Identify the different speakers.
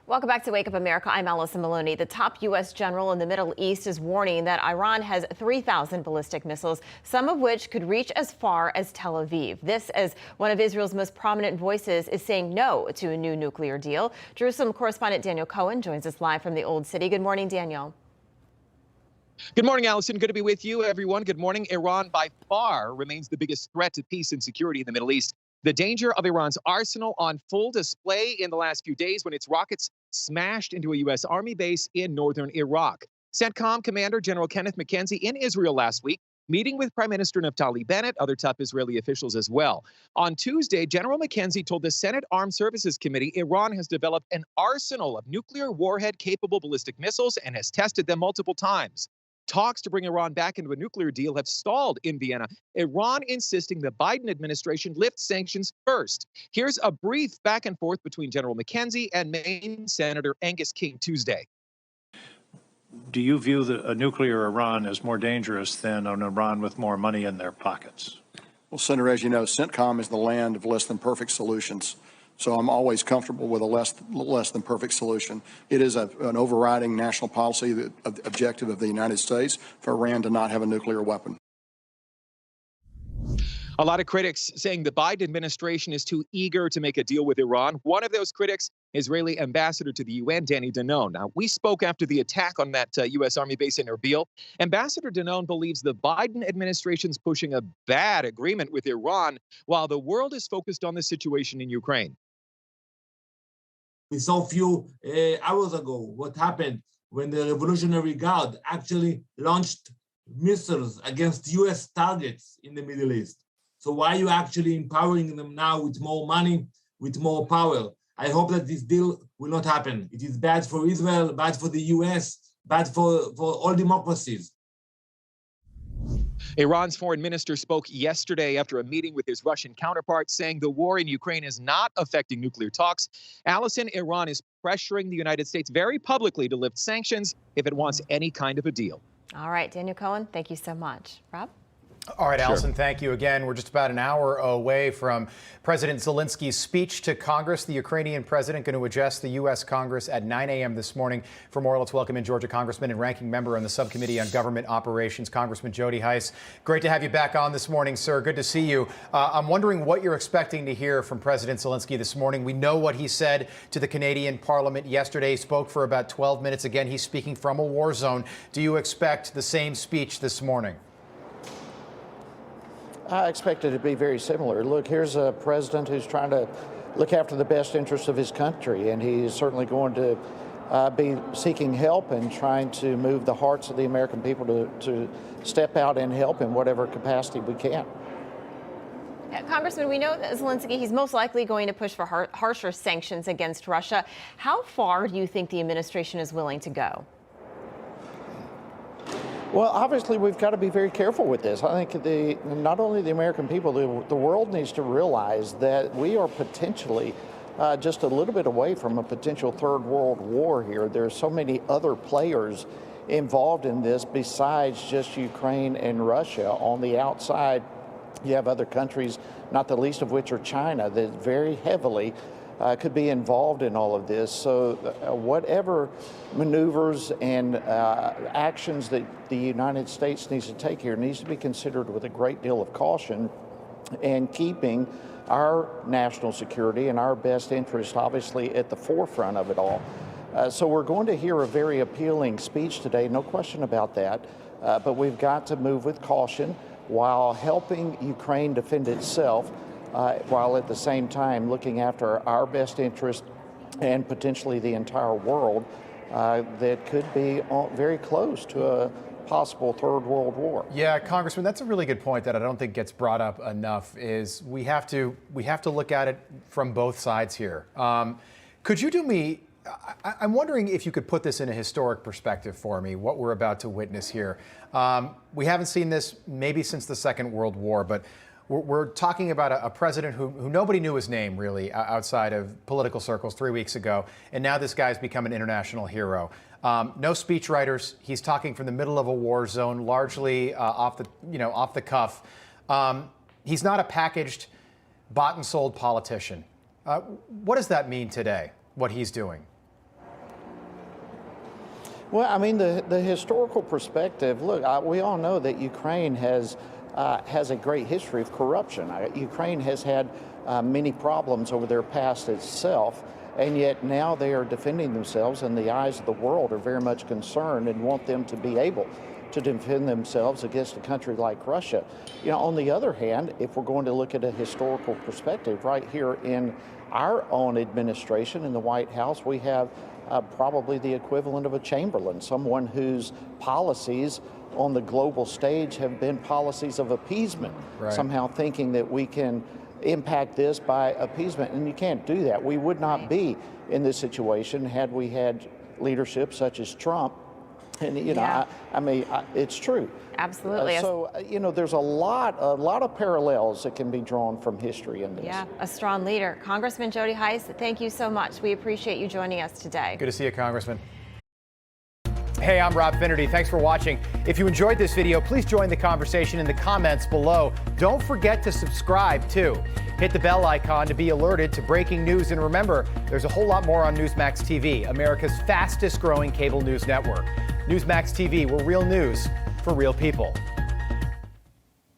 Speaker 1: Welcome back to Wake Up America. I'm Allison Maloney. The top U.S. general in the Middle East is warning that Iran has 3,000 ballistic missiles, some of which could reach as far as Tel Aviv. This as one of Israel's most prominent voices is saying no to a new nuclear deal. Jerusalem correspondent Daniel Cohen joins us live from the Old City. Good morning, Daniel.
Speaker 2: Good morning, Allison. Good to be with you, everyone. Good morning. Iran by far remains the biggest threat to peace and security in the Middle East. The danger of Iran's arsenal on full display in the last few days when its rockets smashed into a U.S. Army base in northern Iraq. CENTCOM Commander General Kenneth McKenzie in Israel last week, meeting with Prime Minister Naftali Bennett, other top Israeli officials as well. On Tuesday, General McKenzie told the Senate Armed Services Committee Iran has developed an arsenal of nuclear warhead-capable ballistic missiles and has tested them multiple times. Talks to bring Iran back into a nuclear deal have stalled in Vienna. Iran insisting the Biden administration lift sanctions first. Here's a brief back and forth between General McKenzie and Maine Senator Angus King Tuesday.
Speaker 3: Do you view a nuclear Iran as more dangerous than an Iran with more money in their pockets?
Speaker 4: Well, Senator, as you know, CENTCOM is the land of less than perfect solutions. So I'm always comfortable with a less than perfect solution. It is an overriding national policy objective of the United States for Iran to not have a nuclear weapon.
Speaker 2: A lot of critics saying the Biden administration is too eager to make a deal with Iran. One of those critics, Israeli ambassador to the UN, Danny Danon. Now, we spoke after the attack on that U.S. Army base in Erbil. Ambassador Danon believes the Biden administration's pushing a bad agreement with Iran while the world is focused on the situation in Ukraine.
Speaker 5: We saw a few hours ago what happened when the Revolutionary Guard actually launched missiles against U.S. targets in the Middle East. So why are you actually empowering them now with more money, with more power? I hope that this deal will not happen. It is bad for Israel, bad for the U.S., bad for all democracies.
Speaker 2: Iran's foreign minister spoke yesterday after a meeting with his Russian counterpart, saying the war in Ukraine is not affecting nuclear talks. Allison, Iran is pressuring the United States very publicly to lift sanctions if it wants any kind of a deal.
Speaker 1: All right, Daniel Cohen, thank you so much. Rob?
Speaker 6: All right,
Speaker 2: Sure.
Speaker 6: Allison, thank you again. We're just about an hour away from President Zelensky's speech to Congress. The Ukrainian president going to address the U.S. Congress at 9 a.m. this morning. For more, let's welcome in Georgia Congressman and ranking member on the Subcommittee on Government Operations, Congressman Jody Hice. Great to have you back on this morning, sir. Good to see you. I'm wondering what you're expecting to hear from President Zelenskyy this morning. We know what he said to the Canadian Parliament yesterday. He spoke for about 12 minutes. Again, he's speaking from a war zone. Do you expect the same speech this morning?
Speaker 7: I expect it to be very similar. Look, here's a president who's trying to look after the best interests of his country, and he's certainly going to be seeking help and trying to move the hearts of the American people to step out and help in whatever capacity we can.
Speaker 1: Congressman, we know that Zelenskyy, he's most likely going to push for harsher sanctions against Russia. How far do you think the administration is willing to go?
Speaker 7: Well, obviously, we've got to be very careful with this. I think not only the American people, the world needs to realize that we are potentially just a little bit away from a potential third world war here. There are so many other players involved in this besides just Ukraine and Russia. On the outside, you have other countries, not the least of which are China, that very heavily could be involved in all of this. So whatever maneuvers and actions that the United States needs to take here needs to be considered with a great deal of caution and keeping our national security and our best interest obviously at the forefront of it all. So we're going to hear a very appealing speech today, no question about that, but we've got to move with caution while helping Ukraine defend itself, while at the same time looking after our best interest and potentially the entire world that could be very close to a possible third world war.
Speaker 6: Yeah, Congressman, that's a really good point that I don't think gets brought up enough. Is we have to look at it from both sides here. Could you do me? I'm wondering if you could put this in a historic perspective for me, what we're about to witness here. We haven't seen this maybe since the Second World War, but we're talking about a president who nobody knew his name, really, outside of political circles 3 weeks ago. And now this guy's become an international hero. No speechwriters. He's talking from the middle of a war zone, largely off the cuff. He's not a packaged, bought and sold politician. What does that mean today, what he's doing?
Speaker 7: Well, I mean, the historical perspective, look, we all know that Ukraine has a great history of corruption. Ukraine has had many problems over their past itself, and yet now they are defending themselves, and the eyes of the world are very much concerned and want them to be able to defend themselves against a country like Russia. You know, on the other hand, if we're going to look at a historical perspective, right here in our own administration in the White House, we have probably the equivalent of a Chamberlain, someone whose policies on the global stage have been policies of appeasement, somehow thinking that we can impact this by appeasement, and you can't do that. We would not be in this situation had we had leadership such as Trump. And you know, I mean, it's true.
Speaker 1: Absolutely.
Speaker 7: So you know, there's a lot of parallels that can be drawn from history in this.
Speaker 1: Yeah, a strong leader. Congressman Jody Hice, thank you so much. We appreciate you joining us today.
Speaker 6: Good to see you, Congressman. Hey, I'm Rob Finnerty. Thanks for watching. If you enjoyed this video, please join the conversation in the comments below. Don't forget to subscribe, too. Hit the bell icon to be alerted to breaking news. And remember, there's a whole lot more on Newsmax TV, America's fastest growing cable news network. Newsmax TV, where real news for real people.